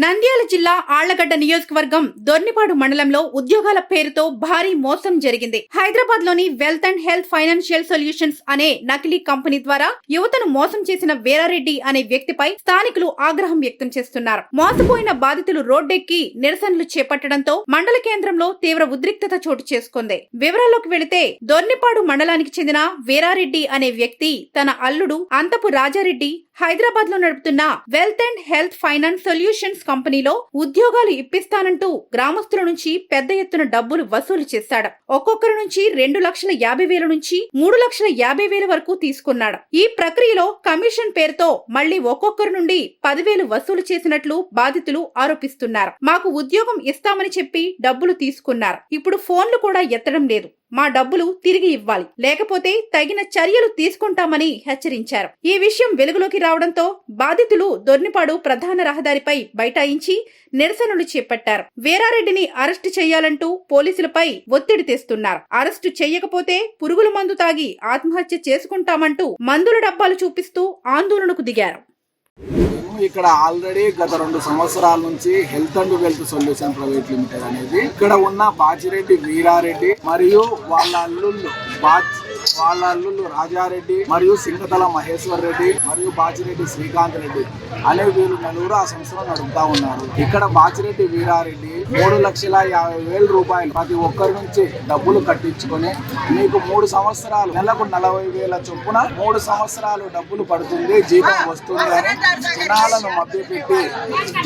నంద్యాల జిల్లా ఆళ్లగడ్డ నియోజకవర్గం దొర్నిపాడు మండలంలో ఉద్యోగాల పేరుతో భారీ మోసం జరిగింది. హైదరాబాద్ లోని wealth and health financial solutions అనే నకిలీ కంపెనీ ద్వారా యువతను మోసం చేసిన వీరారెడ్డి అనే వ్యక్తిపై స్థానికులు ఆగ్రహం వ్యక్తం చేస్తున్నారు. మోసపోయిన బాధితులు రోడ్డెక్కి నిరసనలు చేపట్టడంతో మండల కేంద్రంలో తీవ్ర ఉద్రిక్తత చోటు చేసుకుంది. వివరాల్లోకి వెళితే దొర్నిపాడు మండలానికి చెందిన వీరారెడ్డి అనే వ్యక్తి తన అల్లుడు అంతపు రాజారెడ్డి హైదరాబాద్ లో నడుపుతున్న wealth and health finance solutions కంపెనీలో ఉద్యోగాలు ఇప్పిస్తానంటూ గ్రామస్తుల నుంచి పెద్ద ఎత్తున డబ్బులు వసూలు చేశాడు. ఒక్కొక్కరి నుంచి 2,50,000 నుంచి 3,50,000 వరకు తీసుకున్నాడు. ఈ ప్రక్రియలో కమిషన్ పేరుతో మళ్లీ ఒక్కొక్కరి నుండి 10,000 వసూలు చేసినట్లు బాధితులు ఆరోపిస్తున్నారు. మాకు ఉద్యోగం ఇస్తామని చెప్పి డబ్బులు తీసుకున్నారు. ఇప్పుడు ఫోన్లు కూడా ఎత్తడం లేదు. మా డబ్బులు తిరిగి ఇవ్వాలి, లేకపోతే తగిన చర్యలు తీసుకుంటామని హెచ్చరించారు. ఈ విషయం వెలుగులోకి రావడంతో బాధితులు దొర్నిపాడు ప్రధాన రహదారిపై బైఠాయించి నిరసనలు చేపట్టారు. వీరారెడ్డిని అరెస్టు చేయాలంటూ పోలీసులపై ఒత్తిడి తెస్తున్నారు. అరెస్టు చేయకపోతే పురుగుల మందు తాగి ఆత్మహత్య చేసుకుంటామంటూ మందుల డబ్బాలు చూపిస్తూ ఆందోళనకు దిగారు. ఇక్కడ ఆల్రెడీ గత 2 సంవత్సరాల నుంచి health and wealth solution private limited అనేది ఇక్కడ ఉన్న బాచిరెడ్డి వీరారెడ్డి మరియు వాళ్ళ అల్లుళ్ళు రాజారెడ్డి మరియు సింగతల మహేశ్వర్ రెడ్డి మరియు బాచిరెడ్డి శ్రీకాంత్ రెడ్డి అనే వీళ్ళు నలుగురు ఆ సంస్థను నడుపుతా ఉన్నారు. ఇక్కడ బాచిరెడ్డి వీరారెడ్డి 3,50,000 రూపాయలు ప్రతి ఒక్కరి నుంచి డబ్బులు కట్టించుకొని మీకు 3 సంవత్సరాలు నెలకు 40,000 చొప్పున 3 సంవత్సరాలు డబ్బులు పడుతుంది, జీతం వస్తుంది అని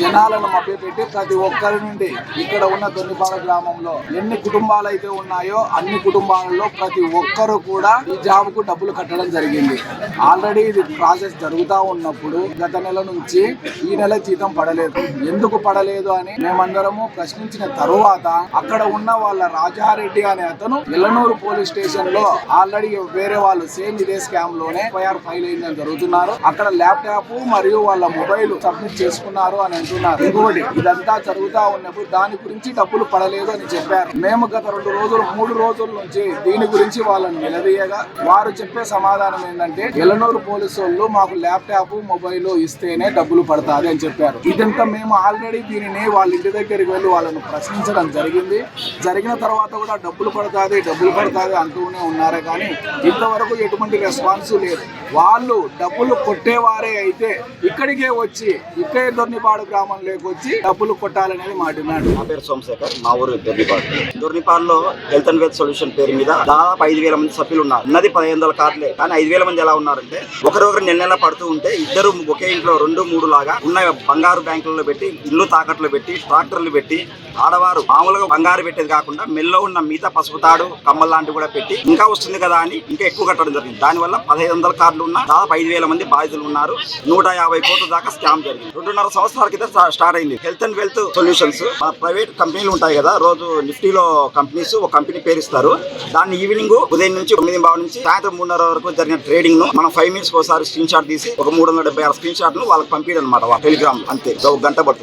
జనాలను మభ్యపెట్టి ప్రతి ఒక్కరి నుండి ఇక్కడ ఉన్న దొన్నిపాడు గ్రామంలో ఎన్ని కుటుంబాలు అయితే ఉన్నాయో అన్ని కుటుంబాలలో ప్రతి ఒక్కరు కూడా ఈ జాబ్ కు డబ్బులు కట్టడం జరిగింది. ఆల్రెడీ ఇది ప్రాసెస్ జరుగుతూ ఉన్నప్పుడు గత నెల నుంచి ఈ నెల జీతం పడలేదు. ఎందుకు పడలేదు అని మేమందరము ప్రశ్నించిన తరువాత అక్కడ ఉన్న వాళ్ళ రాజారెడ్డి అనే అతను ఎల్లనూరు పోలీస్ స్టేషన్ లో ఆల్రెడీ వేరే వాళ్ళు సేమ్ ఇదే స్కామ్ లోనే ఎఫ్ఐఆర్ ఫైల్ అయిందని జరుగుతున్నారు. అక్కడ ల్యాప్టాప్ మరియు వాళ్ళ మొబైల్ సబ్మిట్ చేసుకున్నారు అని అంటున్నారు. ఇంకోటి ఇదంతా జరుగుతా ఉన్నప్పుడు దాని గురించి డబ్బులు పడలేదు అని చెప్పారు. మేము గత 3 రోజుల నుంచి దీని గురించి వాళ్ళని నిలదీయగా వారు చెప్పే సమాధానం ఏంటంటే ఎల్లనూరు పోలీసు వాళ్ళు మాకు ల్యాప్టాప్ మొబైల్ ఇస్తేనే డబ్బులు పడతాది అని చెప్పారు. ఇదంతా మేము ఆల్రెడీ దీనిని వాళ్ళ ఇంటి దగ్గరికి వెళ్ళి వాళ్ళను ప్రశ్నించడం జరిగింది. జరిగిన తర్వాత కూడా డబ్బులు పడతాది అంటూనే ఉన్నారే కానీ ఇంతవరకు ఎటువంటి రెస్పాన్స్ లేదు. వాళ్ళు డబ్బులు కొట్టేవారే అయితే ఇక్కడికే వచ్చి ఇక్కడే దొర్నిపాడు గ్రామంలోకి వచ్చి డబ్బులు కొట్టాలనేది మా డిమాండ్. నా పేరు సోమశేఖర్, మా ఊరు దొర్నిపాడులో హెల్త్ అండ్ వెల్త్ సొల్యూషన్ పేరు మీద దాదాపు 5,000 మంది సభ్యులు ఉన్నారు. ఉన్నది 15,000 కార్డులే, కానీ 5,000 మంది ఎలా ఉన్నారంటే ఒకరొకరు నెల పడుతూ ఉంటే ఇద్దరు ఒకే ఇంట్లో 2-3 లాగా ఉన్న బంగారు బ్యాంకులలో పెట్టి ఇల్లు తాకట్లు పెట్టి ట్రాక్టర్లు పెట్టి ఆడవారు మామూలుగా బంగారు పెట్టేది కాకుండా మెల్లో ఉన్న మిగతా పసుపు తాడు కమ్మల్ లాంటివి కూడా పెట్టి ఇంకా వస్తుంది కదా అని ఇంకా ఎక్కువ కట్టడం జరిగింది. దానివల్ల 1,500 కార్డులు ఉన్న దాదాపు 5,000 మంది బాధితులు ఉన్నారు. 150 కోట్ల దాకా స్కామ్ జరిగింది. 2.5 సంవత్సరాల క్రితం స్టార్ట్ అయింది health and wealth solutions. Private కంపెనీలు ఉంటాయి కదా, రోజు నిఫ్టీలో కంపెనీస్ ఒక కంపెనీ పేరు ఇస్తారు. దాన్ని ఈవినింగ్ ఉదయం నుంచి 9:15 నుంచి సాయంత్రం 3:30 వరకు జరిగిన ట్రేడింగ్ ను మనం 5 మినిట్స్ ఒకసారి స్క్రీన్ షాట్ తీసి ఒక 376 స్క్రీన్ షాట్ ను వాళ్ళకి పంపించడం అనమాట టెలిగ్రామ్. అంతే, ఒక గంట పడుతుంది.